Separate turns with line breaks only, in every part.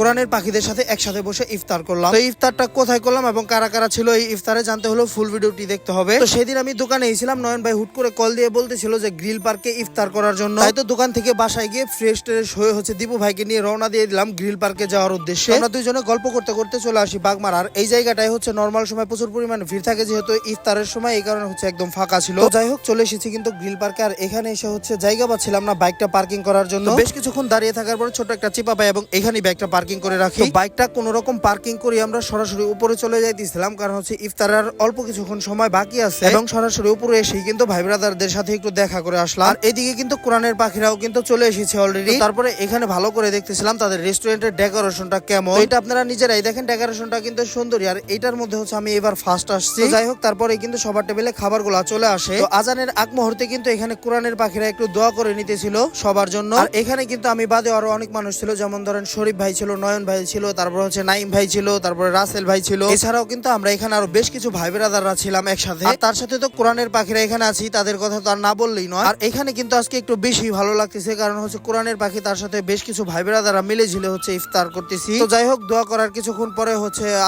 কোরআনের পাখিদের সাথে একসাথে বসে ইফতার করলাম। তো ইফতারটা কোথায় করলাম এবং কারা কারা ছিল এই ইফতারে জানতে হলো ফুল ভিডিওটি দেখতে হবে। তো সেদিন আমি দোকানে এসেছিলাম, নয়ন ভাই হুট করে কল দিয়ে বলতেছিল যে গ্রিল পার্কে ইফতার করার জন্য। তাই তো দোকান থেকে বাসায় গিয়ে ফ্রেশ ট্রেশ হয়ে দীপু ভাইকে নিয়ে রওনা দিয়ে দিলাম গ্রিল পার্কে যাওয়ার উদ্দেশ্যে। আমরা দুইজনে গল্প করতে করতে চলে আসি বাগমারার। এই জায়গাটাই নর্মাল সময় প্রচুর পরিমাণে ভিড় থাকে, যেহেতু ইফতারের সময় এই কারণে একদম ফাঁকা ছিল। তো যাই হোক, চলে এসেছি কিন্তু গ্রিল পার্কে। আর এখানে এসে জায়গা পাচ্ছিলাম না বাইকটা পার্কিং করার জন্য। বেশ কিছুক্ষণ দাঁড়িয়ে থাকার পরে ছোট একটা চিপা পাই এবং এখানেই বাইকটা পার্কিং করে রাখি। বাইকটা কোন রকম পার্কিং করে আমরা সরাসরি উপরে চলে যাইতেছিলাম, কারণ ইফতারের অল্প কিছুক্ষণ সময় বাকি আছে এবং সরাসরি উপরে এসেই কিন্তু ভাই ব্রাদারদের সাথে একটু দেখা করে আসলাম। আর এদিকে কিন্তু কোরআনের পাখিরাও কিন্তু চলে এসেছে অলরেডি। তারপরে এখানে ভালো করে দেখতেছিলাম তাদের রেস্টুরেন্টের ডেকোরেশনটা কেমন। এটা আপনারা নিজেরাই দেখেন, ডেকোরেশনটা কিন্তু সুন্দর। আর এটার মধ্যে আমি এবার ফার্স্ট আসছি। যাই হোক, তারপরে কিন্তু সবার টেবিলে খাবারগুলো চলে আসে। তো আজানের আগ মুহূর্তে কিন্তু এখানে কোরআনের পাখিরা একটু দোয়া করে নিতেছিল সবার জন্য। আর এখানে কিন্তু আমি বাদে আরো অনেক মানুষ ছিল, যেমন ধরেন শরীফ ভাই ছিল, নয়ন ভাই ছিল, তারপর নাইম ভাই ছিল, তারপরে রাসেল ভাই ছিল। এছাড়াও কিন্তু আমরা এখানে আরো বেশ কিছু ভাই ব্রাদাররা ছিলাম একসাথে। আর তার সাথে তো কোরআনের পাখিরা এখানে আছি, তাদের কথা তো আর না বললেই নয়। আর এখানে কিন্তু আজকে একটু বেশি ভালো লাগতেছে, কারণ কোরআনের পাখি তার সাথে বেশ কিছু ভাই ব্রাদাররা মিলে ঝিলে ইফতার করতেছি। তো যাই হোক, দোয়া করার কিছুক্ষণ পরে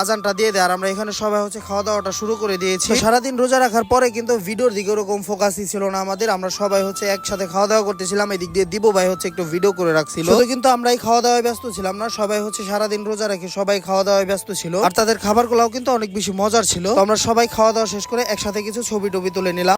আজানটা দিয়ে দেয়। আর আমরা এখানে সবাই খাওয়া দাওয়াটা শুরু করে দিয়েছি। সারাদিন রোজা রাখার পরে কিন্তু ভিডিওর দিকে ওরকম ফোকাসই ছিল না আমাদের। আমরা সবাই একসাথে খাওয়া দাওয়া করতেছিলাম। এদিক দিয়ে দিবু ভাই একটু ভিডিও করে রাখছিল। তো কিন্তু আমরা এই খাওয়া দাওয়ায় ব্যস্ত ছিলাম না, সবাই সারাদিন রোজা রেখে সবাই খাওয়া দাওয়ায় ব্যস্ত ছিল। আর তাদের খাবারগুলোও কিন্তু অনেক বেশি মজার ছিল। তো আমরা সবাই খাওয়া দাওয়া শেষ করে একসাথে কিছু ছবি টবি তুলে নিলাম।